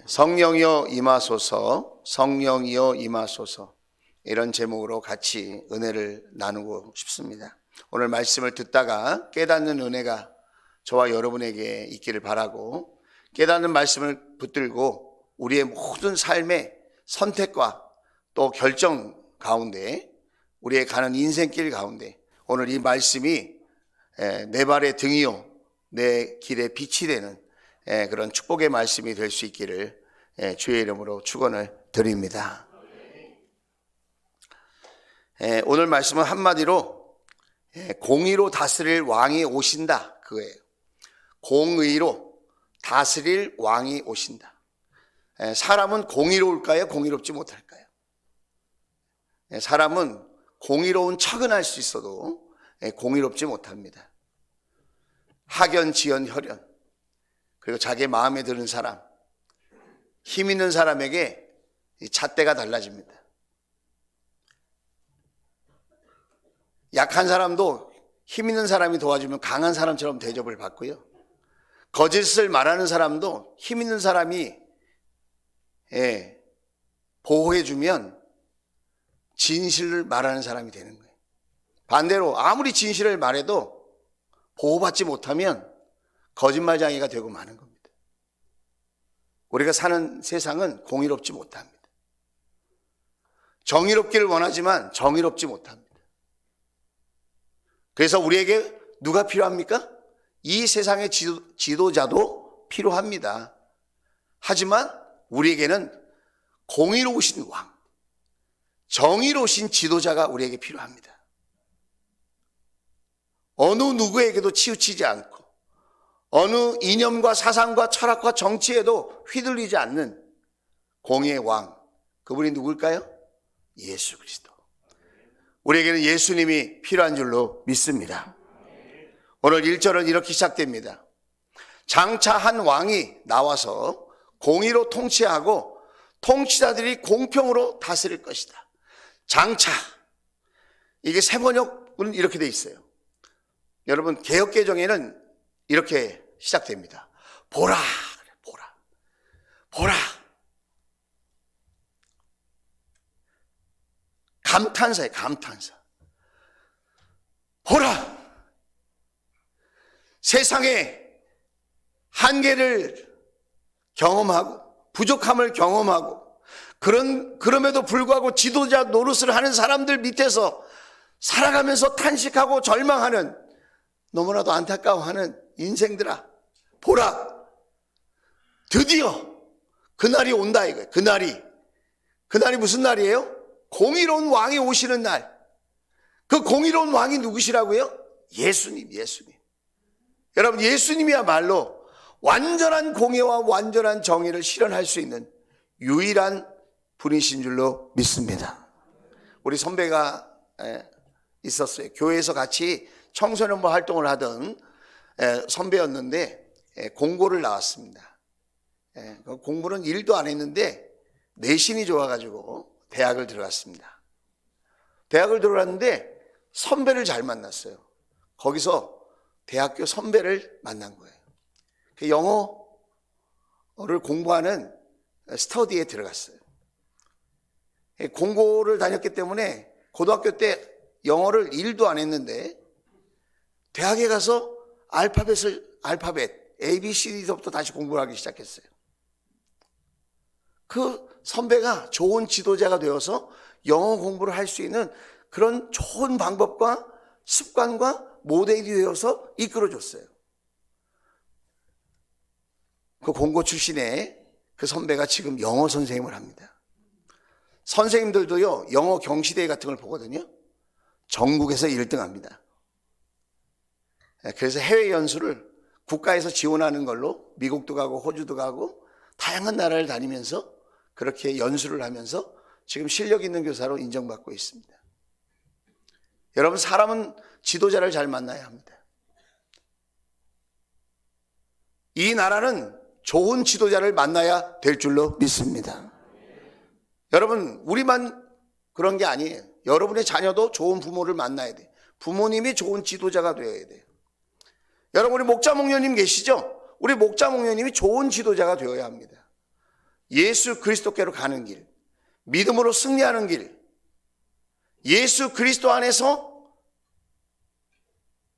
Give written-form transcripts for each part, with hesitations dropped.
성령이여 임하소서, 성령이여 임하소서, 이런 제목으로 같이 은혜를 나누고 싶습니다. 오늘 말씀을 듣다가 깨닫는 은혜가 저와 여러분에게 있기를 바라고, 깨닫는 말씀을 붙들고 우리의 모든 삶의 선택과 또 결정 가운데, 우리의 가는 인생길 가운데 오늘 이 말씀이 내 발의 등이요 내 길의 빛이 되는 그런 축복의 말씀이 될 수 있기를 주의 이름으로 축원을 드립니다. 오늘 말씀은 한마디로 공의로 다스릴 왕이 오신다, 그거예요. 공의로 다스릴 왕이 오신다. 사람은 공의로울까요? 공의롭지 못할까요? 사람은 공의로운 척은 할 수 있어도 공의롭지 못합니다. 학연, 지연, 혈연, 그리고 자기 마음에 드는 사람, 힘 있는 사람에게 잣대가 달라집니다. 약한 사람도 힘 있는 사람이 도와주면 강한 사람처럼 대접을 받고요. 거짓을 말하는 사람도 힘 있는 사람이 보호해주면 진실을 말하는 사람이 되는 거예요. 반대로 아무리 진실을 말해도 보호받지 못하면 거짓말쟁이가 되고 마는 겁니다. 우리가 사는 세상은 공의롭지 못합니다. 정의롭기를 원하지만 정의롭지 못합니다. 그래서 우리에게 누가 필요합니까? 이 세상의 지도자도 필요합니다. 하지만 우리에게는 공의로우신 왕, 정의로우신 지도자가 우리에게 필요합니다. 어느 누구에게도 치우치지 않고 어느 이념과 사상과 철학과 정치에도 휘둘리지 않는 공의의 왕, 그분이 누굴까요? 예수 그리스도. 우리에게는 예수님이 필요한 줄로 믿습니다. 오늘 1절은 이렇게 시작됩니다. 장차 한 왕이 나와서 공의로 통치하고 통치자들이 공평으로 다스릴 것이다. 장차, 이게 세번역은 이렇게 돼 있어요. 여러분, 개역개정에는 이렇게 시작됩니다. 보라, 보라, 보라. 감탄사예요, 감탄사. 보라! 세상의 한계를 경험하고 부족함을 경험하고 그럼에도 불구하고 지도자 노릇을 하는 사람들 밑에서 살아가면서 탄식하고 절망하는, 너무나도 안타까워하는 인생들아, 보라! 드디어 그날이 온다 이거예요. 그날이 무슨 날이에요? 공의로운 왕이 오시는 날. 그 공의로운 왕이 누구시라고요? 예수님. 여러분, 예수님이야말로 완전한 공의와 완전한 정의를 실현할 수 있는 유일한 분이신 줄로 믿습니다. 우리 선배가 있었어요. 교회에서 같이 청소년부 활동을 하던 선배였는데 공고를 나왔습니다. 공부는 일도 안 했는데 내신이 좋아가지고 대학을 들어갔습니다. 대학을 들어갔는데 선배를 잘 만났어요. 거기서 대학교 선배를 만난 거예요. 그 영어를 공부하는 스터디에 들어갔어요. 공고를 다녔기 때문에 고등학교 때 영어를 1도 안 했는데 대학에 가서 알파벳 ABCD부터 다시 공부를 하기 시작했어요. 그 선배가 좋은 지도자가 되어서 영어 공부를 할 수 있는 그런 좋은 방법과 습관과 모델이 되어서 이끌어줬어요. 그 공고 출신의 그 선배가 지금 영어 선생님을 합니다. 선생님들도요, 영어 경시대회 같은 걸 보거든요. 전국에서 1등 합니다. 그래서 해외 연수를 국가에서 지원하는 걸로 미국도 가고 호주도 가고 다양한 나라를 다니면서 그렇게 연수를 하면서 지금 실력 있는 교사로 인정받고 있습니다. 여러분, 사람은 지도자를 잘 만나야 합니다. 이 나라는 좋은 지도자를 만나야 될 줄로 믿습니다. 여러분, 우리만 그런 게 아니에요. 여러분의 자녀도 좋은 부모를 만나야 돼요. 부모님이 좋은 지도자가 되어야 돼요. 여러분, 우리 목자 목녀님 계시죠? 우리 목자 목녀님이 좋은 지도자가 되어야 합니다. 예수 그리스도께로 가는 길, 믿음으로 승리하는 길, 예수 그리스도 안에서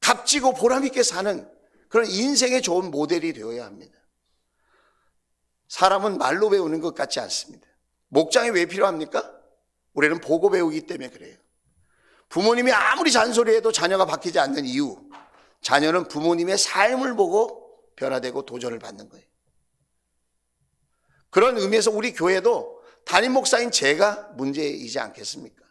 값지고 보람있게 사는 그런 인생의 좋은 모델이 되어야 합니다. 사람은 말로 배우는 것 같지 않습니다. 목장이 왜 필요합니까? 우리는 보고 배우기 때문에 그래요. 부모님이 아무리 잔소리해도 자녀가 바뀌지 않는 이유, 자녀는 부모님의 삶을 보고 변화되고 도전을 받는 거예요. 그런 의미에서 우리 교회도 담임 목사인 제가 문제이지 않겠습니까?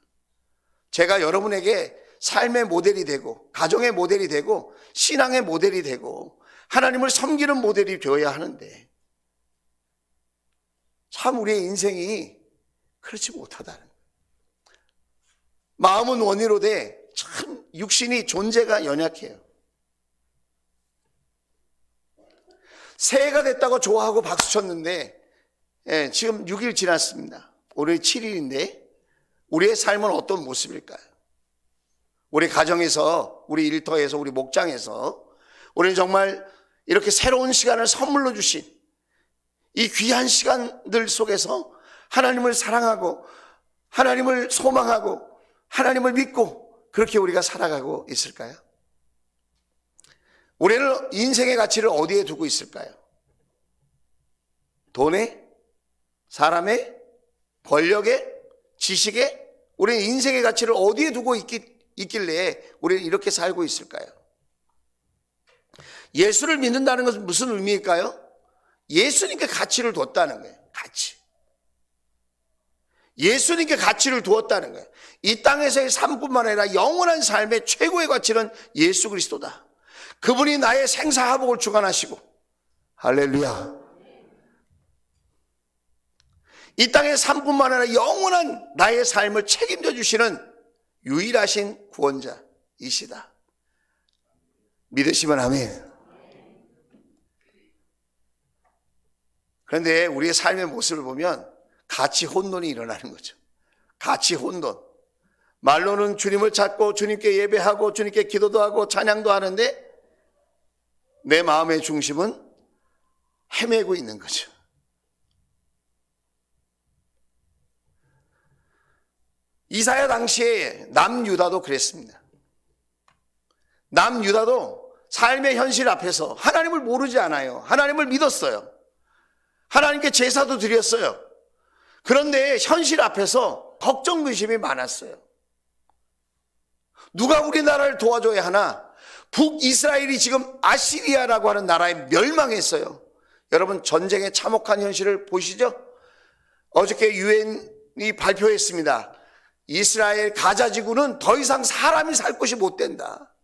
제가 여러분에게 삶의 모델이 되고 가정의 모델이 되고 신앙의 모델이 되고 하나님을 섬기는 모델이 되어야 하는데 참 우리의 인생이 그렇지 못하다는 거예요. 마음은 원이로되 참 육신이 존재가 연약해요. 새해가 됐다고 좋아하고 박수 쳤는데 지금 6일 지났습니다. 오늘 7일인데 우리의 삶은 어떤 모습일까요? 우리 가정에서, 우리 일터에서, 우리 목장에서 우리는 정말 이렇게 새로운 시간을 선물로 주신 이 귀한 시간들 속에서 하나님을 사랑하고 하나님을 소망하고 하나님을 믿고 그렇게 우리가 살아가고 있을까요? 우리는 인생의 가치를 어디에 두고 있을까요? 돈에? 사람에? 권력에? 지식에? 우리는 인생의 가치를 어디에 두고 있길래 우리는 이렇게 살고 있을까요? 예수를 믿는다는 것은 무슨 의미일까요? 예수님께 가치를 뒀다는 거예요. 가치. 예수님께 가치를 두었다는 거예요. 이 땅에서의 삶뿐만 아니라 영원한 삶의 최고의 가치는 예수 그리스도다. 그분이 나의 생사화복을 주관하시고, 할렐루야. 이 땅의 삶뿐만 아니라 영원한 나의 삶을 책임져 주시는 유일하신 구원자이시다. 믿으시면 아멘. 그런데 우리의 삶의 모습을 보면 가치 혼돈이 일어나는 거죠. 가치 혼돈. 말로는 주님을 찾고 주님께 예배하고 주님께 기도도 하고 찬양도 하는데 내 마음의 중심은 헤매고 있는 거죠. 이사야 당시에 남유다도 그랬습니다. 남유다도 삶의 현실 앞에서 하나님을 모르지 않아요. 하나님을 믿었어요. 하나님께 제사도 드렸어요. 그런데 현실 앞에서 걱정 근심이 많았어요. 누가 우리나라를 도와줘야 하나? 북이스라엘이 지금 아시리아라고 하는 나라에 멸망했어요. 여러분 전쟁에 참혹한 현실을 보시죠? 어저께 유엔이 발표했습니다. 이스라엘 가자 지구는 더 이상 사람이 살 곳이 못 된다.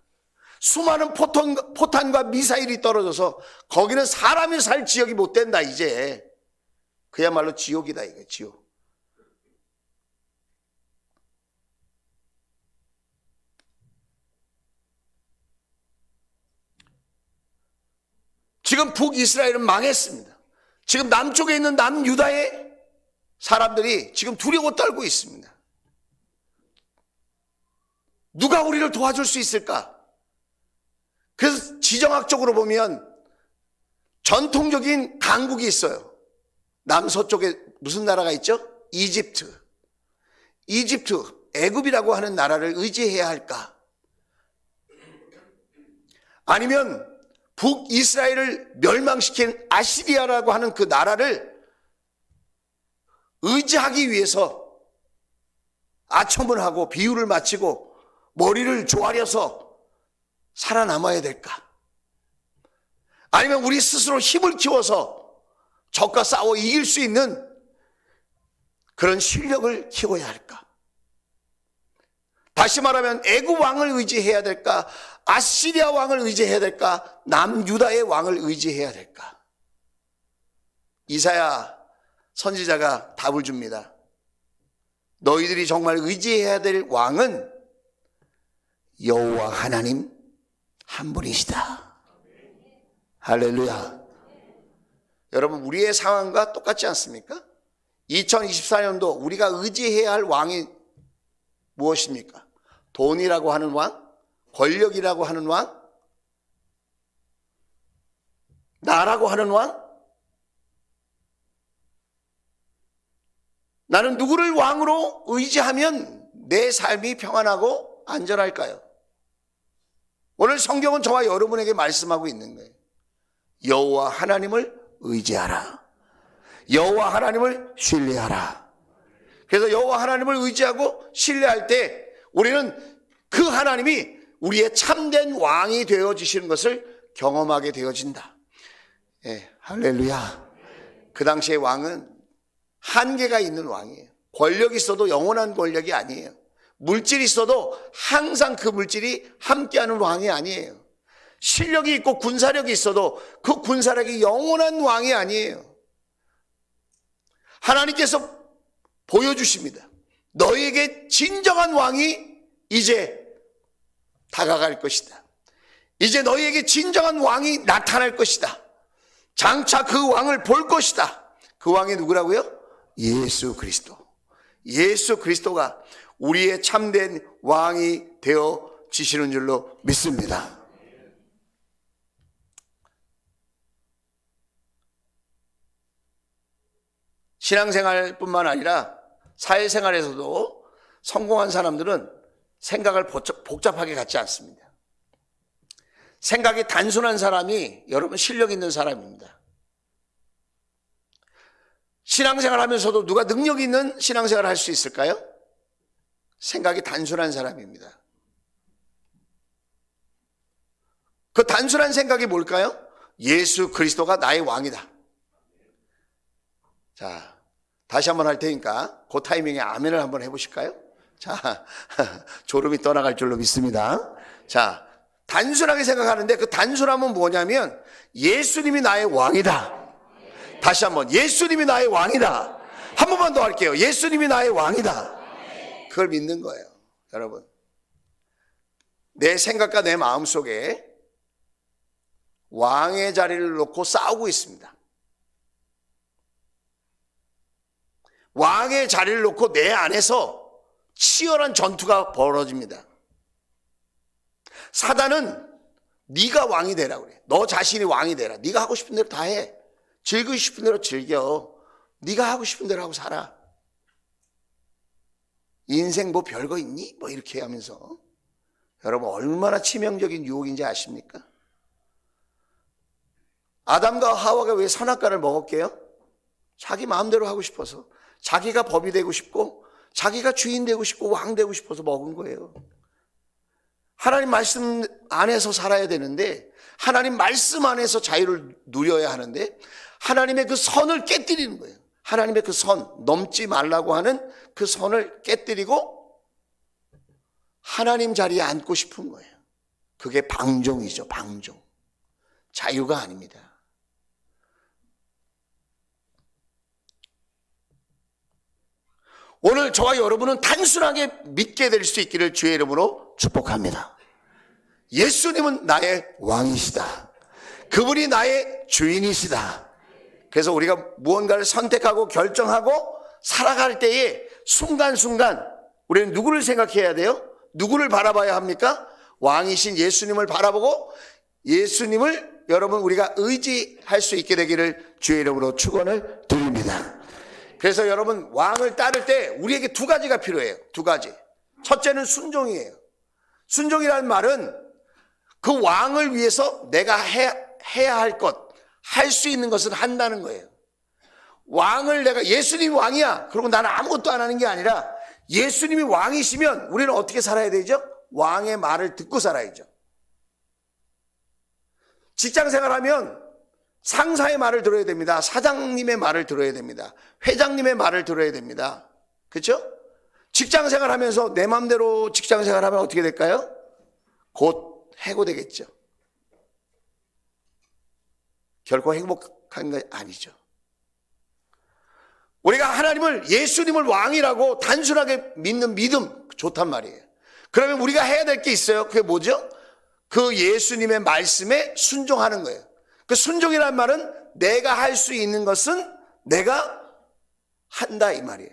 수많은 포탄과 미사일이 떨어져서 거기는 사람이 살 지역이 못 된다. 이제 그야말로 지옥이다. 이거 지옥. 지금 북이스라엘은 망했습니다. 지금 남쪽에 있는 남유다의 사람들이 지금 두려워 떨고 있습니다. 누가 우리를 도와줄 수 있을까? 그래서 지정학적으로 보면 전통적인 강국이 있어요. 남서쪽에 무슨 나라가 있죠? 이집트, 애굽이라고 하는 나라를 의지해야 할까? 아니면 북이스라엘을 멸망시킨 아시리아라고 하는 그 나라를 의지하기 위해서 아첨을 하고 비유를 마치고 머리를 조아려서 살아남아야 될까? 아니면 우리 스스로 힘을 키워서 적과 싸워 이길 수 있는 그런 실력을 키워야 할까? 다시 말하면 애굽 왕을 의지해야 될까? 아시리아 왕을 의지해야 될까? 남유다의 왕을 의지해야 될까? 이사야 선지자가 답을 줍니다. 너희들이 정말 의지해야 될 왕은 여호와 하나님 한 분이시다. 할렐루야. 여러분 우리의 상황과 똑같지 않습니까? 2024년도 우리가 의지해야 할 왕이 무엇입니까? 돈이라고 하는 왕? 권력이라고 하는 왕? 나라고 하는 왕? 나는 누구를 왕으로 의지하면 내 삶이 평안하고 안전할까요? 오늘 성경은 저와 여러분에게 말씀하고 있는 거예요. 여호와 하나님을 의지하라. 여호와 하나님을 신뢰하라. 그래서 여호와 하나님을 의지하고 신뢰할 때 우리는 그 하나님이 우리의 참된 왕이 되어지시는 것을 경험하게 되어진다. 예, 할렐루야. 그 당시의 왕은 한계가 있는 왕이에요. 권력이 있어도 영원한 권력이 아니에요. 물질이 있어도 항상 그 물질이 함께하는 왕이 아니에요. 실력이 있고 군사력이 있어도 그 군사력이 영원한 왕이 아니에요. 하나님께서 보여주십니다. 너에게 진정한 왕이 이제 다가갈 것이다. 이제 너희에게 진정한 왕이 나타날 것이다. 장차 그 왕을 볼 것이다. 그 왕이 누구라고요? 예수 그리스도. 예수 그리스도가 우리의 참된 왕이 되어지시는 줄로 믿습니다. 신앙생활뿐만 아니라 사회생활에서도 성공한 사람들은 생각을 복잡하게 갖지 않습니다. 생각이 단순한 사람이 여러분 실력 있는 사람입니다. 신앙생활 하면서도 누가 능력 있는 신앙생활을 할 수 있을까요? 생각이 단순한 사람입니다. 그 단순한 생각이 뭘까요? 예수 그리스도가 나의 왕이다. 자, 다시 한번 할 테니까 그 타이밍에 아멘을 한번 해보실까요? 자, 졸음이 떠나갈 줄로 믿습니다. 자, 단순하게 생각하는데 그 단순함은 뭐냐면 예수님이 나의 왕이다. 다시 한번 예수님이 나의 왕이다. 한 번만 더 할게요. 예수님이 나의 왕이다. 그걸 믿는 거예요. 여러분, 내 생각과 내 마음속에 왕의 자리를 놓고 싸우고 있습니다. 왕의 자리를 놓고 내 안에서 치열한 전투가 벌어집니다. 사단은 네가 왕이 되라 그래. 너 자신이 왕이 되라. 네가 하고 싶은 대로 다 해. 즐기고 싶은 대로 즐겨. 네가 하고 싶은 대로 하고 살아. 인생 뭐 별거 있니? 뭐 이렇게 하면서. 여러분 얼마나 치명적인 유혹인지 아십니까? 아담과 하와가 왜 선악과를 먹었게요? 자기 마음대로 하고 싶어서. 자기가 법이 되고 싶고 자기가 주인 되고 싶고 왕 되고 싶어서 먹은 거예요. 하나님 말씀 안에서 살아야 되는데 하나님 말씀 안에서 자유를 누려야 하는데 하나님의 그 선을 깨뜨리는 거예요. 하나님의 그 선, 넘지 말라고 하는 그 선을 깨뜨리고 하나님 자리에 앉고 싶은 거예요. 그게 방종이죠. 방종. 자유가 아닙니다. 오늘 저와 여러분은 단순하게 믿게 될 수 있기를 주의 이름으로 축복합니다. 예수님은 나의 왕이시다. 그분이 나의 주인이시다. 그래서 우리가 무언가를 선택하고 결정하고 살아갈 때에 순간순간 우리는 누구를 생각해야 돼요? 누구를 바라봐야 합니까? 왕이신 예수님을 바라보고 예수님을 여러분 우리가 의지할 수 있게 되기를 주의 이름으로 축원을 드립니다. 그래서 여러분 왕을 따를 때 우리에게 두 가지가 필요해요. 두 가지. 첫째는 순종이에요. 순종이라는 말은 그 왕을 위해서 내가 해야 할 것, 할 수 있는 것은 한다는 거예요. 왕을 내가 예수님이 왕이야. 그리고 나는 아무것도 안 하는 게 아니라 예수님이 왕이시면 우리는 어떻게 살아야 되죠? 왕의 말을 듣고 살아야죠. 직장 생활하면 상사의 말을 들어야 됩니다. 사장님의 말을 들어야 됩니다. 회장님의 말을 들어야 됩니다. 그렇죠? 직장 생활하면서 내 마음대로 직장 생활하면 어떻게 될까요? 곧 해고되겠죠. 결코 행복한 게 아니죠. 우리가 하나님을 예수님을 왕이라고 단순하게 믿는 믿음 좋단 말이에요. 그러면 우리가 해야 될 게 있어요. 그게 뭐죠? 그 예수님의 말씀에 순종하는 거예요. 그 순종이라는 말은 내가 할 수 있는 것은 내가 한다 이 말이에요.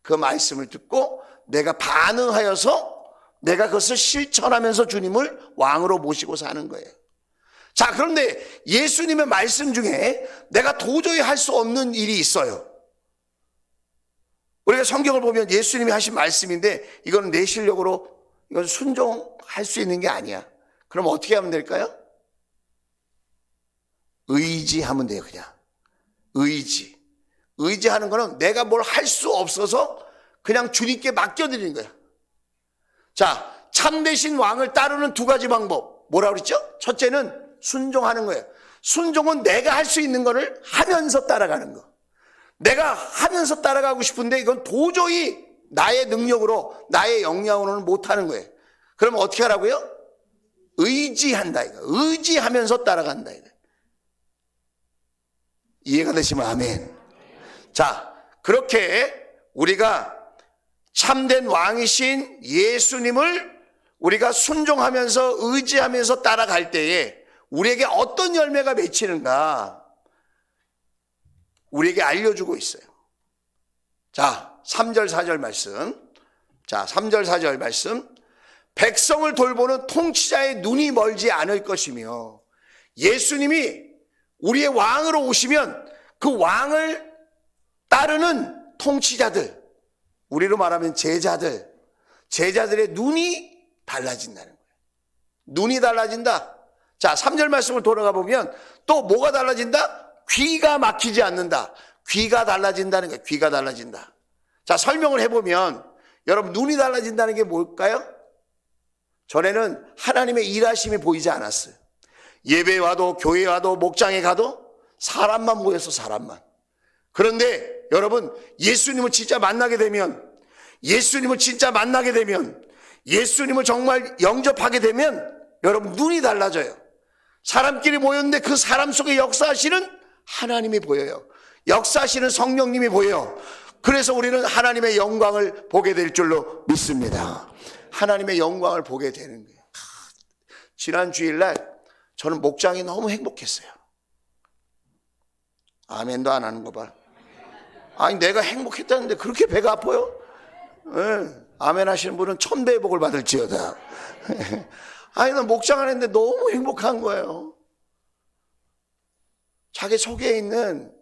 그 말씀을 듣고 내가 반응하여서 내가 그것을 실천하면서 주님을 왕으로 모시고 사는 거예요. 자, 그런데 예수님의 말씀 중에 내가 도저히 할 수 없는 일이 있어요. 우리가 성경을 보면 예수님이 하신 말씀인데 이건 내 실력으로 이건 순종할 수 있는 게 아니야. 그럼 어떻게 하면 될까요? 의지하면 돼요. 그냥 의지하는 거는 내가 뭘 할 수 없어서 그냥 주님께 맡겨드리는 거야. 자, 참되신 왕을 따르는 두 가지 방법 뭐라 그랬죠? 첫째는 순종하는 거예요. 순종은 내가 할 수 있는 거를 하면서 따라가는 거. 내가 하면서 따라가고 싶은데 이건 도저히 나의 능력으로 나의 역량으로는 못하는 거예요. 그러면 어떻게 하라고요? 의지한다 이거. 의지하면서 따라간다 이거. 이해가 되시면 아멘. 자, 그렇게 우리가 참된 왕이신 예수님을 우리가 순종하면서 의지하면서 따라갈 때에 우리에게 어떤 열매가 맺히는가 우리에게 알려주고 있어요. 자, 3절 4절 말씀. 자, 3절 4절 말씀. 백성을 돌보는 통치자의 눈이 멀지 않을 것이며 예수님이 우리의 왕으로 오시면 그 왕을 따르는 통치자들, 우리로 말하면 제자들의 눈이 달라진다는 거예요. 눈이 달라진다. 자, 3절 말씀을 돌아가 보면 또 뭐가 달라진다? 귀가 막히지 않는다. 귀가 달라진다는 거예요. 귀가 달라진다. 자, 설명을 해보면 여러분 눈이 달라진다는 게 뭘까요? 전에는 하나님의 일하심이 보이지 않았어요. 예배에 와도 교회에 와도 목장에 가도 사람만 모여서 사람만. 그런데 여러분 예수님을 진짜 만나게 되면 예수님을 정말 영접하게 되면 여러분 눈이 달라져요. 사람끼리 모였는데 그 사람 속에 역사하시는 하나님이 보여요. 역사하시는 성령님이 보여요. 그래서 우리는 하나님의 영광을 보게 될 줄로 믿습니다. 하나님의 영광을 보게 되는 거예요. 지난 주일날 저는 목장이 너무 행복했어요. 아멘도 안 하는 거 봐. 아니 내가 행복했다는데 그렇게 배가 아파요? 네. 아멘 하시는 분은 1000배의 복을 받을지어다. 아니 나 목장 안 했는데 너무 행복한 거예요. 자기 속에 있는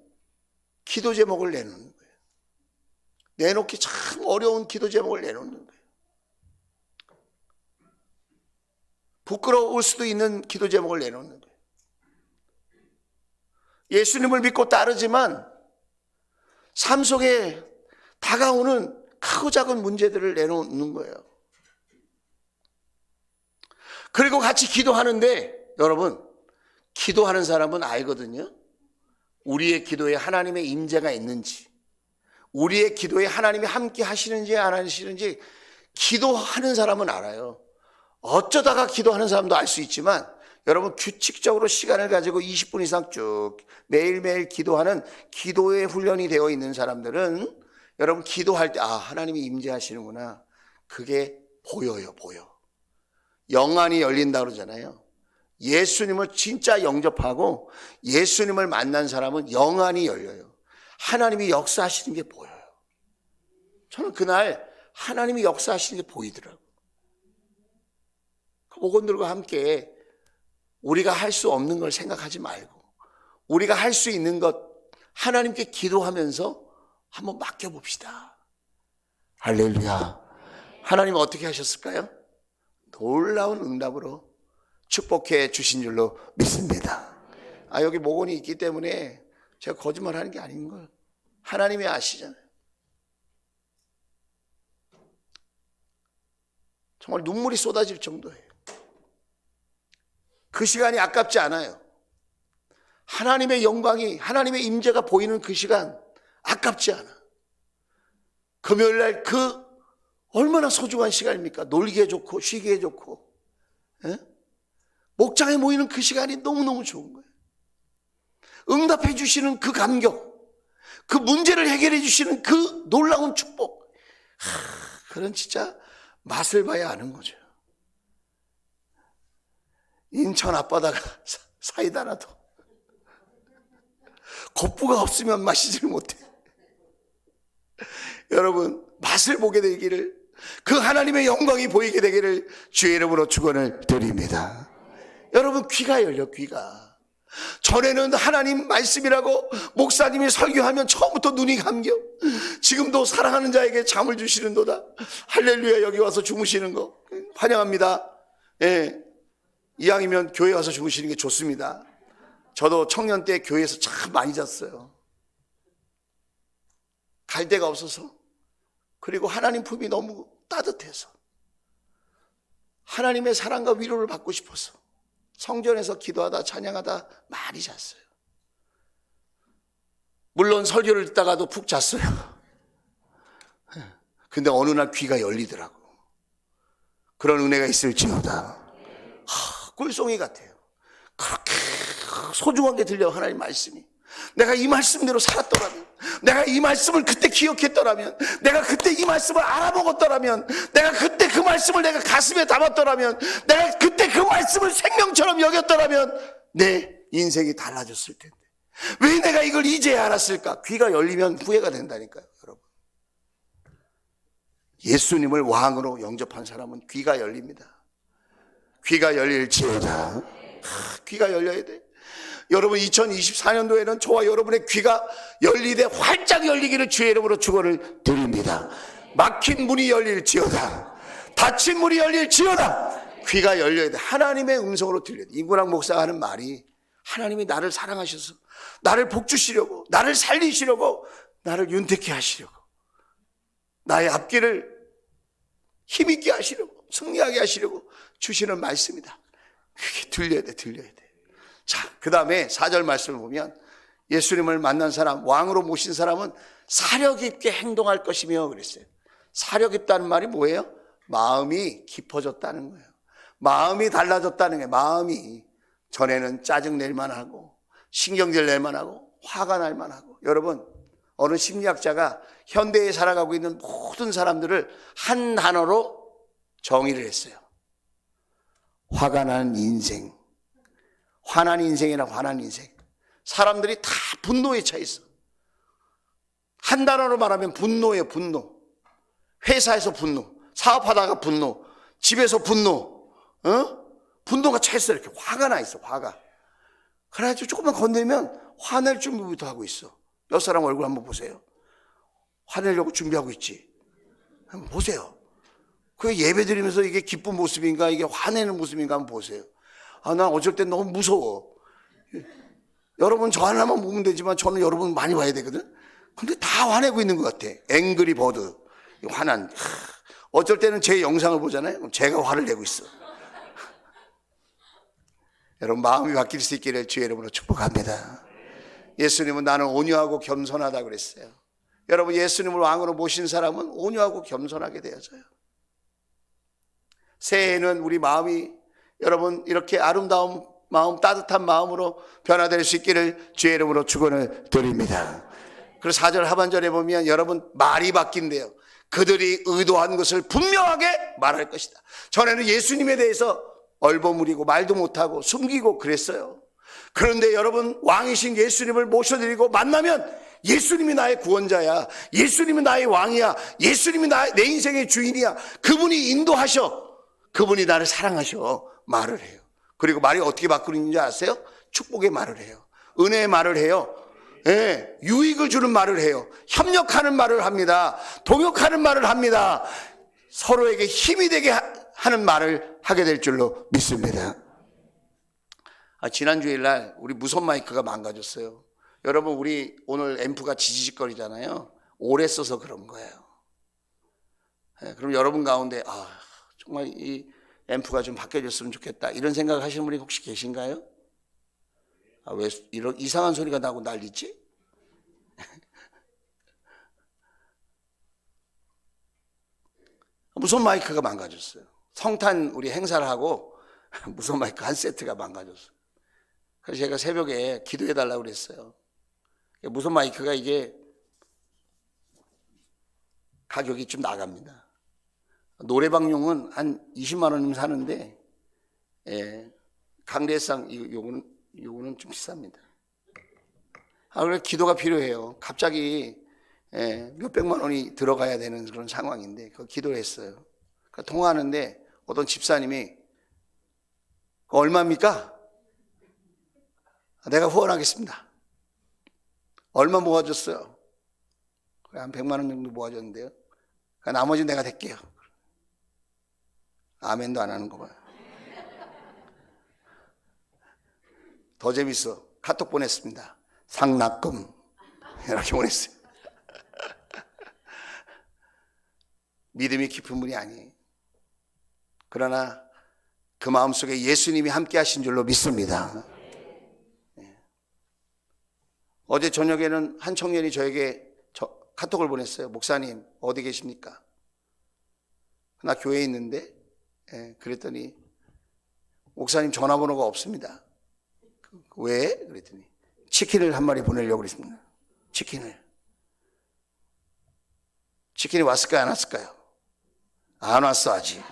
기도 제목을 내놓는 거예요. 내놓기 참 어려운 기도 제목을 내놓는 거예요. 부끄러울 수도 있는 기도 제목을 내놓는 거예요. 예수님을 믿고 따르지만 삶 속에 다가오는 크고 작은 문제들을 내놓는 거예요. 그리고 같이 기도하는데 여러분 기도하는 사람은 알거든요. 우리의 기도에 하나님의 임재가 있는지, 우리의 기도에 하나님이 함께 하시는지 안 하시는지 기도하는 사람은 알아요. 어쩌다가 기도하는 사람도 알 수 있지만 여러분 규칙적으로 시간을 가지고 20분 이상 쭉 매일매일 기도하는 기도의 훈련이 되어 있는 사람들은 여러분 기도할 때 하나님이 임재하시는구나. 그게 보여요. 영안이 열린다 그러잖아요. 예수님을 진짜 영접하고 예수님을 만난 사람은 영안이 열려요. 하나님이 역사하시는 게 보여요. 저는 그날 하나님이 역사하시는 게 보이더라고요. 목원들과 함께 우리가 할 수 없는 걸 생각하지 말고 우리가 할 수 있는 것 하나님께 기도하면서 한번 맡겨봅시다. 할렐루야. 하나님은 어떻게 하셨을까요? 놀라운 응답으로 축복해 주신 줄로 믿습니다. 여기 목원이 있기 때문에 제가 거짓말하는 게 아닌 걸 하나님이 아시잖아요. 정말 눈물이 쏟아질 정도예요. 그 시간이 아깝지 않아요. 하나님의 영광이, 하나님의 임재가 보이는 그 시간 아깝지 않아. 금요일날 그 얼마나 소중한 시간입니까? 놀기에 좋고 쉬기에 좋고 목장에 모이는 그 시간이 너무너무 좋은 거예요. 응답해 주시는 그 감격, 그 문제를 해결해 주시는 그 놀라운 축복, 그런 진짜 맛을 봐야 아는 거죠. 인천 앞바다가 사이다라도 겉부가 없으면 마시지를 못해. 여러분 맛을 보게 되기를, 그 하나님의 영광이 보이게 되기를 주의 이름으로 축원을 드립니다. 여러분 귀가 열려. 귀가 전에는 하나님 말씀이라고 목사님이 설교하면 처음부터 눈이 감겨. 지금도 사랑하는 자에게 잠을 주시는도다. 할렐루야. 여기 와서 주무시는 거 환영합니다. 예, 이왕이면 교회 와서 주무시는 게 좋습니다. 저도 청년 때 교회에서 참 많이 잤어요. 갈 데가 없어서, 그리고 하나님 품이 너무 따뜻해서, 하나님의 사랑과 위로를 받고 싶어서 성전에서 기도하다 찬양하다 많이 잤어요. 물론 설교를 듣다가도 푹 잤어요. 근데 어느 날 귀가 열리더라고. 그런 은혜가 있을지어다. 꿀송이 같아요. 그렇게 소중한 게 들려, 하나님 말씀이. 내가 이 말씀대로 살았더라면, 내가 이 말씀을 그때 기억했더라면, 내가 그때 이 말씀을 알아먹었더라면, 내가 그때 그 말씀을 내가 가슴에 담았더라면, 내가 그때 그 말씀을 생명처럼 여겼더라면 내 인생이 달라졌을 텐데, 왜 내가 이걸 이제야 알았을까? 귀가 열리면 후회가 된다니까요, 여러분. 예수님을 왕으로 영접한 사람은 귀가 열립니다. 귀가 열릴지어다. 귀가 열려야 돼. 여러분, 2024년도에는 저와 여러분의 귀가 열리되 활짝 열리기를 주의 이름으로 축원을 드립니다. 막힌 문이 열릴지어다. 닫힌 문이 열릴지어다. 귀가 열려야 돼. 하나님의 음성으로 들려야 돼. 임근학 목사가 하는 말이, 하나님이 나를 사랑하셔서 나를 복주시려고, 나를 살리시려고, 나를 윤택케 하시려고, 나의 앞길을 힘있게 하시려고, 승리하게 하시려고 주시는 말씀이다. 그게 들려야 돼, 들려야 돼. 자, 그 다음에 4절 말씀을 보면, 예수님을 만난 사람, 왕으로 모신 사람은 사려 깊게 행동할 것이며 그랬어요. 사려 깊다는 말이 뭐예요? 마음이 깊어졌다는 거예요. 마음이 달라졌다는 거예요. 마음이. 전에는 짜증낼만 하고, 신경질 낼만 하고, 화가 날만 하고. 여러분, 어느 심리학자가 현대에 살아가고 있는 모든 사람들을 한 단어로 정의를 했어요. 화가 나는 인생. 화난 인생이나 화난 인생. 사람들이 다 분노에 차 있어. 한 단어로 말하면 분노예요, 분노. 회사에서 분노, 사업하다가 분노, 집에서 분노, 분노가 차 있어. 이렇게 화가 나 있어, 화가. 그래가지고 조금만 건들면 화낼 준비부터 하고 있어. 옆 사람 얼굴 한번 보세요. 화내려고 준비하고 있지. 한번 보세요. 그게 예배 드리면서 이게 기쁜 모습인가, 이게 화내는 모습인가 한번 보세요. 난 어쩔 땐 너무 무서워. 여러분 저 하나만 보면 되지만 저는 여러분 많이 봐야 되거든. 근데 다 화내고 있는 것 같아. 앵그리 버드, 화난. 어쩔 때는 제 영상을 보잖아요. 그럼 제가 화를 내고 있어. 여러분, 마음이 바뀔 수 있기를 주의 이름으로 축복합니다. 예수님은 나는 온유하고 겸손하다 그랬어요. 여러분, 예수님을 왕으로 모신 사람은 온유하고 겸손하게 되어져요. 새해에는 우리 마음이, 여러분, 이렇게 아름다운 마음, 따뜻한 마음으로 변화될 수 있기를 주의 이름으로 축원을 드립니다. 그리고 4절 하반절에 보면 여러분, 말이 바뀐대요. 그들이 의도한 것을 분명하게 말할 것이다. 전에는 예수님에 대해서 얼버무리고 말도 못하고 숨기고 그랬어요. 그런데 여러분, 왕이신 예수님을 모셔드리고 만나면 예수님이 나의 구원자야, 예수님이 나의 왕이야, 예수님이 내 인생의 주인이야, 그분이 인도하셔, 그분이 나를 사랑하셔 말을 해요. 그리고 말이 어떻게 바꾸는지 아세요? 축복의 말을 해요. 은혜의 말을 해요. 예, 유익을 주는 말을 해요. 협력하는 말을 합니다. 동역하는 말을 합니다. 서로에게 힘이 되게 하는 말을 하게 될 줄로 믿습니다. 지난 주일날 우리 무선 마이크가 망가졌어요. 여러분, 우리 오늘 앰프가 지지직거리잖아요. 오래 써서 그런 거예요. 예, 그럼 여러분 가운데 정말 이 앰프가 좀 바뀌어졌으면 좋겠다, 이런 생각을 하시는 분이 혹시 계신가요? 왜 이런 이상한 소리가 나고 난리지? 무선 마이크가 망가졌어요. 성탄 우리 행사를 하고 무선 마이크 한 세트가 망가졌어요. 그래서 제가 새벽에 기도해 달라고 그랬어요. 무선 마이크가 이게 가격이 좀 나갑니다. 노래방용은 한 20만 원이면 사는데, 강례상 요거는 좀 비쌉니다. 그래 기도가 필요해요. 갑자기 몇백만 원이 들어가야 되는 그런 상황인데, 그 기도를 했어요. 그러니까 통화하는데 어떤 집사님이 얼마입니까? 내가 후원하겠습니다. 얼마 모아줬어요? 한 100만 원 정도 모아줬는데요. 나머지 내가 댈게요. 아멘도 안 하는 거 봐요. 더 재밌어. 카톡 보냈습니다. 상납금. 이렇게 보냈어요. 믿음이 깊은 분이 아니에요. 그러나 그 마음속에 예수님이 함께 하신 줄로 믿습니다. 어제 저녁에는 한 청년이 저에게 카톡을 보냈어요. 목사님 어디 계십니까? 나 교회에 있는데. 그랬더니 목사님 전화번호가 없습니다. 왜? 그랬더니 치킨을 한 마리 보내려고 그랬습니다. 치킨이 왔을까요? 안 왔을까요? 안 왔어 아직.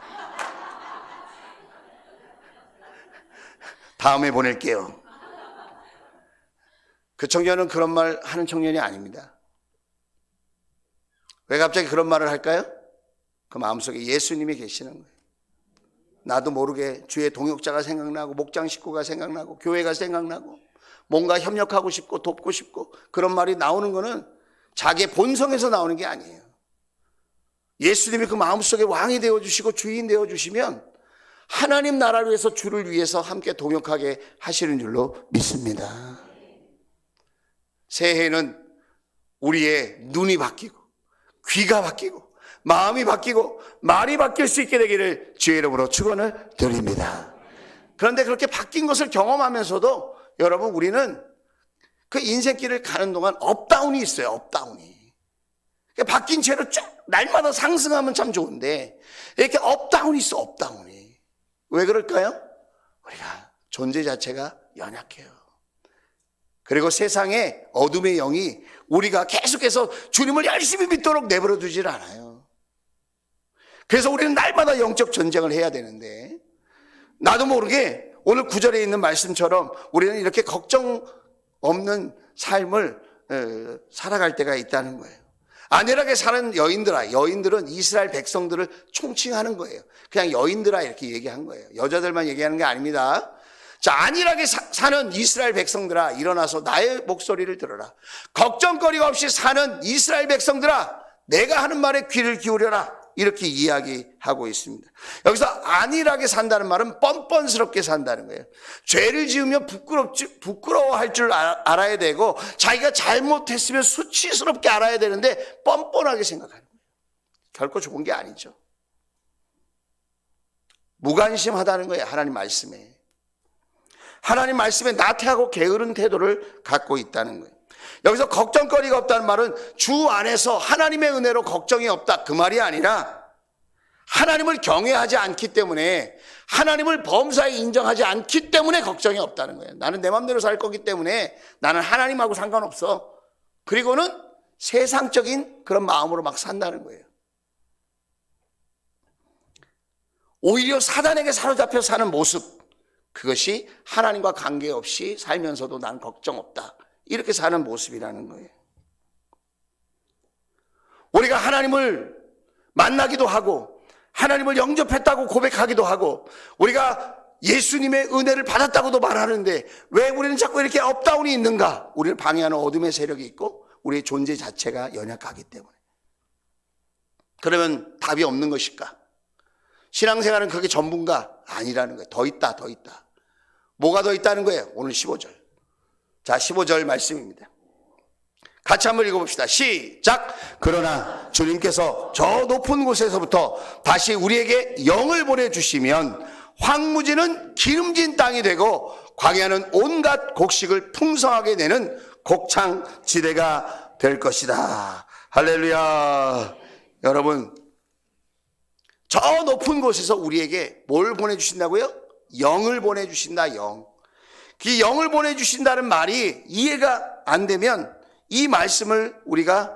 다음에 보낼게요. 그 청년은 그런 말 하는 청년이 아닙니다. 왜 갑자기 그런 말을 할까요? 그 마음속에 예수님이 계시는 거예요. 나도 모르게 주의 동역자가 생각나고 목장 식구가 생각나고 교회가 생각나고 뭔가 협력하고 싶고 돕고 싶고 그런 말이 나오는 거는 자기의 본성에서 나오는 게 아니에요. 예수님이 그 마음속에 왕이 되어주시고 주인 되어주시면 하나님 나라를 위해서 주를 위해서 함께 동역하게 하시는 줄로 믿습니다. 새해에는 우리의 눈이 바뀌고 귀가 바뀌고 마음이 바뀌고 말이 바뀔 수 있게 되기를 주의 이름으로 축원을 드립니다. 그런데 그렇게 바뀐 것을 경험하면서도 여러분 우리는 그 인생길을 가는 동안 업다운이 있어요. 업다운이. 바뀐 채로 쫙 날마다 상승하면 참 좋은데 이렇게 업다운이 있어. 업다운이. 왜 그럴까요? 우리가 존재 자체가 연약해요. 그리고 세상에 어둠의 영이 우리가 계속해서 주님을 열심히 믿도록 내버려 두질 않아요. 그래서 우리는 날마다 영적 전쟁을 해야 되는데 나도 모르게 오늘 9절에 있는 말씀처럼 우리는 이렇게 걱정 없는 삶을 살아갈 때가 있다는 거예요. 안일하게 사는 여인들은 이스라엘 백성들을 총칭하는 거예요. 그냥 여인들아 이렇게 얘기한 거예요. 여자들만 얘기하는 게 아닙니다. 자, 안일하게 사는 이스라엘 백성들아 일어나서 나의 목소리를 들어라. 걱정거리가 없이 사는 이스라엘 백성들아 내가 하는 말에 귀를 기울여라. 이렇게 이야기하고 있습니다. 여기서 안일하게 산다는 말은 뻔뻔스럽게 산다는 거예요. 죄를 지으면 부끄러워할 줄 알아야 되고 자기가 잘못했으면 수치스럽게 알아야 되는데 뻔뻔하게 생각하는 거예요. 결코 좋은 게 아니죠. 무관심하다는 거예요. 하나님 말씀에. 하나님 말씀에 나태하고 게으른 태도를 갖고 있다는 거예요. 여기서 걱정거리가 없다는 말은 주 안에서 하나님의 은혜로 걱정이 없다 그 말이 아니라 하나님을 경외하지 않기 때문에 하나님을 범사에 인정하지 않기 때문에 걱정이 없다는 거예요. 나는 내 마음대로 살 거기 때문에 나는 하나님하고 상관없어. 그리고는 세상적인 그런 마음으로 막 산다는 거예요. 오히려 사단에게 사로잡혀 사는 모습, 그것이 하나님과 관계없이 살면서도 난 걱정 없다 이렇게 사는 모습이라는 거예요. 우리가 하나님을 만나기도 하고 하나님을 영접했다고 고백하기도 하고 우리가 예수님의 은혜를 받았다고도 말하는데 왜 우리는 자꾸 이렇게 업다운이 있는가? 우리를 방해하는 어둠의 세력이 있고 우리의 존재 자체가 연약하기 때문에. 그러면 답이 없는 것일까? 신앙생활은 그게 전부인가? 아니라는 거예요. 더 있다. 뭐가 더 있다는 거예요? 오늘 15절. 자, 15절 말씀입니다. 같이 한번 읽어봅시다. 시작. 그러나 주님께서 저 높은 곳에서부터 다시 우리에게 영을 보내주시면 황무지는 기름진 땅이 되고 광야는 온갖 곡식을 풍성하게 내는 곡창지대가 될 것이다. 할렐루야. 여러분, 저 높은 곳에서 우리에게 뭘 보내주신다고요? 영을 보내주신다. 영. 그 영을 보내주신다는 말이 이해가 안 되면 이 말씀을 우리가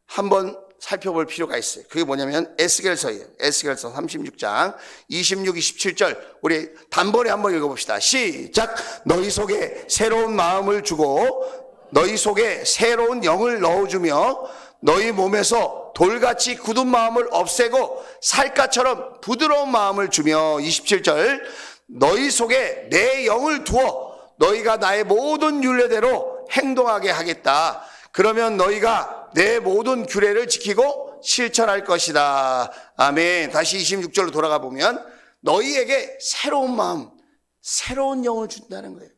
한번 살펴볼 필요가 있어요. 그게 뭐냐면 에스겔서예요. 에스겔서 36장 26, 27절 우리 단번에 한번 읽어봅시다. 시작. 너희 속에 새로운 마음을 주고 너희 속에 새로운 영을 넣어주며 너희 몸에서 돌같이 굳은 마음을 없애고 살갗처럼 부드러운 마음을 주며 27절 너희 속에 내 영을 두어 너희가 나의 모든 율례대로 행동하게 하겠다. 그러면 너희가 내 모든 규례를 지키고 실천할 것이다. 아멘. 다시 26절로 돌아가 보면 너희에게 새로운 마음, 새로운 영을 준다는 거예요.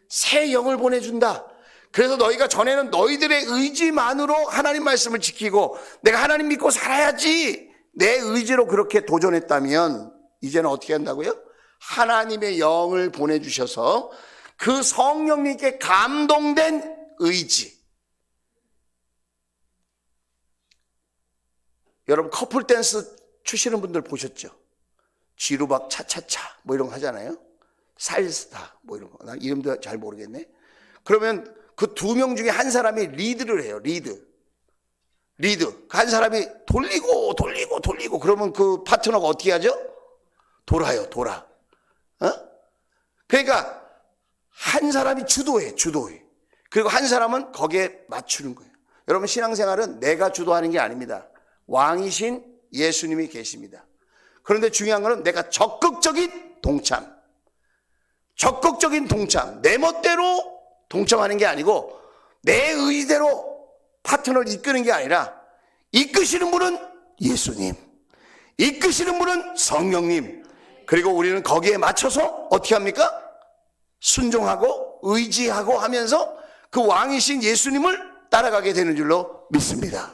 새 영을 보내준다. 그래서 너희가 전에는 너희들의 의지만으로 하나님 말씀을 지키고 내가 하나님 믿고 살아야지 내 의지로 그렇게 도전했다면 이제는 어떻게 한다고요? 하나님의 영을 보내주셔서 그 성령님께 감동된 의지. 여러분 커플 댄스 추시는 분들 보셨죠? 쥐루박 차차차 뭐 이런 거 하잖아요. 살스타 뭐 이런 거. 나 이름도 잘 모르겠네. 그러면 그 두 명 중에 한 사람이 리드를 해요. 리드. 한 사람이 돌리고 그러면 그 파트너가 어떻게 하죠? 돌아요. 그러니까 한 사람이 주도해. 그리고 한 사람은 거기에 맞추는 거예요. 여러분 신앙생활은 내가 주도하는 게 아닙니다. 왕이신 예수님이 계십니다. 그런데 중요한 거는 내가 적극적인 동참. 내 멋대로 동참하는 게 아니고 내 의대로 파트너를 이끄는 게 아니라 이끄시는 분은 예수님, 이끄시는 분은 성령님. 그리고 우리는 거기에 맞춰서 어떻게 합니까? 순종하고 의지하고 하면서 그 왕이신 예수님을 따라가게 되는 줄로 믿습니다.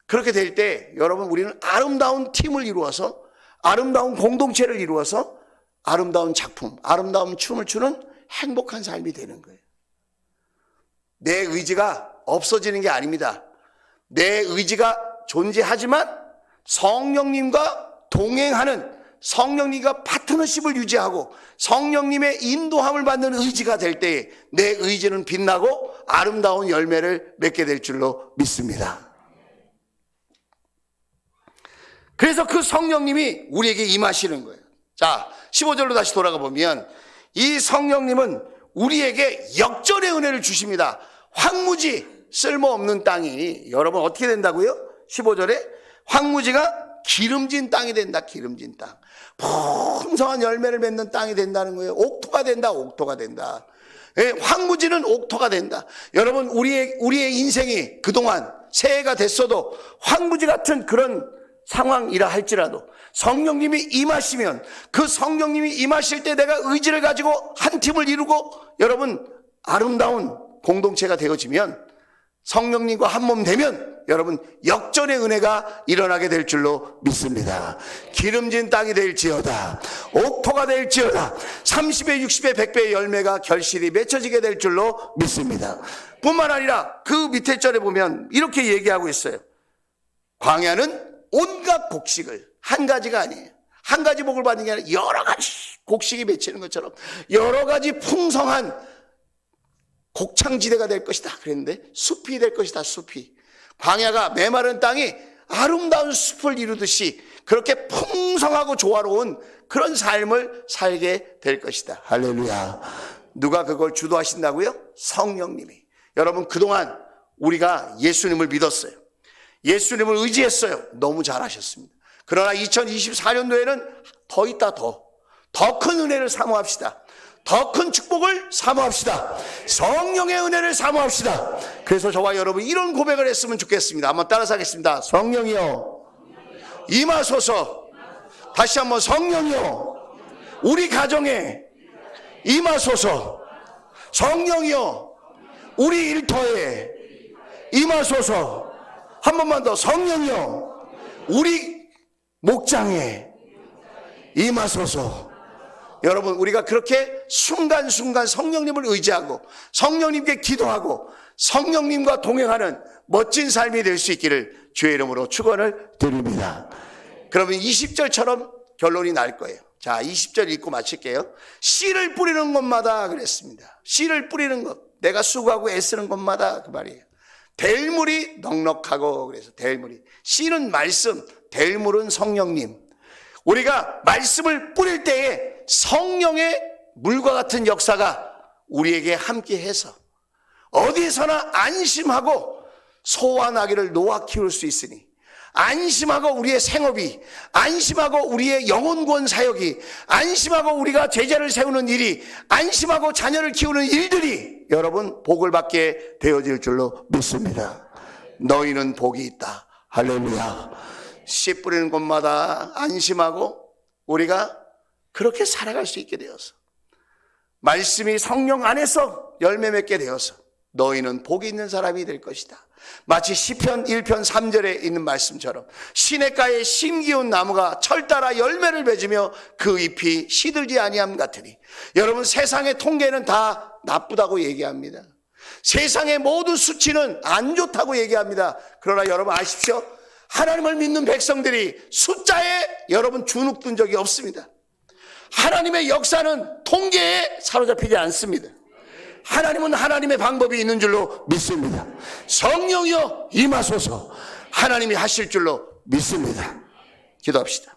그렇게 될 때 여러분 우리는 아름다운 팀을 이루어서 아름다운 공동체를 이루어서 아름다운 작품, 아름다운 춤을 추는 행복한 삶이 되는 거예요. 내 의지가 없어지는 게 아닙니다. 내 의지가 존재하지만 성령님과 동행하는 성령님과 파트너십을 유지하고 성령님의 인도함을 받는 의지가 될 때에 내 의지는 빛나고 아름다운 열매를 맺게 될 줄로 믿습니다. 그래서 그 성령님이 우리에게 임하시는 거예요. 자, 15절로 다시 돌아가 보면 이 성령님은 우리에게 역전의 은혜를 주십니다. 황무지 쓸모없는 땅이 여러분 어떻게 된다고요? 15절에 황무지가 기름진 땅이 된다. 기름진 땅. 풍성한 열매를 맺는 땅이 된다는 거예요. 옥토가 된다. 예, 황무지는 옥토가 된다. 여러분 우리의 인생이 그동안 새해가 됐어도 황무지 같은 그런 상황이라 할지라도 성령님이 임하시면 그 성령님이 임하실 때 내가 의지를 가지고 한 팀을 이루고 여러분 아름다운 공동체가 되어지면 성령님과 한 몸 되면 여러분 역전의 은혜가 일어나게 될 줄로 믿습니다. 기름진 땅이 될지어다, 옥토가 될지어다, 30배 60배 100배의 열매가 결실이 맺혀지게 될 줄로 믿습니다. 뿐만 아니라 그 밑에 절에 보면 이렇게 얘기하고 있어요. 광야는 온갖 곡식을, 한 가지가 아니에요. 한 가지 복을 받는 게 아니라 여러 가지 곡식이 맺히는 것처럼 여러 가지 풍성한 곡창지대가 될 것이다 그랬는데 숲이 될 것이다. 숲이, 광야가 메마른 땅이 아름다운 숲을 이루듯이 그렇게 풍성하고 조화로운 그런 삶을 살게 될 것이다. 할렐루야. 누가 그걸 주도하신다고요? 성령님이. 여러분 그동안 우리가 예수님을 믿었어요. 예수님을 의지했어요. 너무 잘하셨습니다. 그러나 2024년도에는 더 있다. 더 큰 은혜를 사모합시다. 더 큰 축복을 사모합시다. 성령의 은혜를 사모합시다. 그래서 저와 여러분 이런 고백을 했으면 좋겠습니다. 한번 따라서 하겠습니다. 성령이여 임하소서. 다시 한번 성령이여 우리 가정에 임하소서. 성령이여 우리 일터에 임하소서. 한 번만 더. 성령이여 우리 목장에 임하소서. 여러분 우리가 그렇게 순간순간 성령님을 의지하고 성령님께 기도하고 성령님과 동행하는 멋진 삶이 될 수 있기를 주의 이름으로 축원을 드립니다. 그러면 20절처럼 결론이 날 거예요. 자, 20절 읽고 마칠게요. 씨를 뿌리는 것마다 그랬습니다. 씨를 뿌리는 것, 내가 수고하고 애쓰는 것마다 그 말이에요. 될 물이 넉넉하고, 그래서 될 물이, 씨는 말씀, 될 물은 성령님. 우리가 말씀을 뿌릴 때에 성령의 물과 같은 역사가 우리에게 함께해서 어디서나 안심하고 소와 나귀를 놓아 키울 수 있으니 안심하고 우리의 생업이, 안심하고 우리의 영혼구원 사역이, 안심하고 우리가 제자를 세우는 일이, 안심하고 자녀를 키우는 일들이 여러분 복을 받게 되어질 줄로 믿습니다. 너희는 복이 있다. 할렐루야. 씨 뿌리는 곳마다 안심하고 우리가 그렇게 살아갈 수 있게 되어서, 말씀이 성령 안에서 열매 맺게 되어서 너희는 복이 있는 사람이 될 것이다. 마치 시편 1편 3절에 있는 말씀처럼 시냇가에 심기운 나무가 철 따라 열매를 맺으며 그 잎이 시들지 아니함 같으니, 여러분 세상의 통계는 다 나쁘다고 얘기합니다. 세상의 모든 수치는 안 좋다고 얘기합니다. 그러나 여러분 아십시오, 하나님을 믿는 백성들이 숫자에 여러분 주눅든 적이 없습니다. 하나님의 역사는 통계에 사로잡히지 않습니다. 하나님은 하나님의 방법이 있는 줄로 믿습니다. 성령이여 임하소서, 하나님이 하실 줄로 믿습니다. 기도합시다.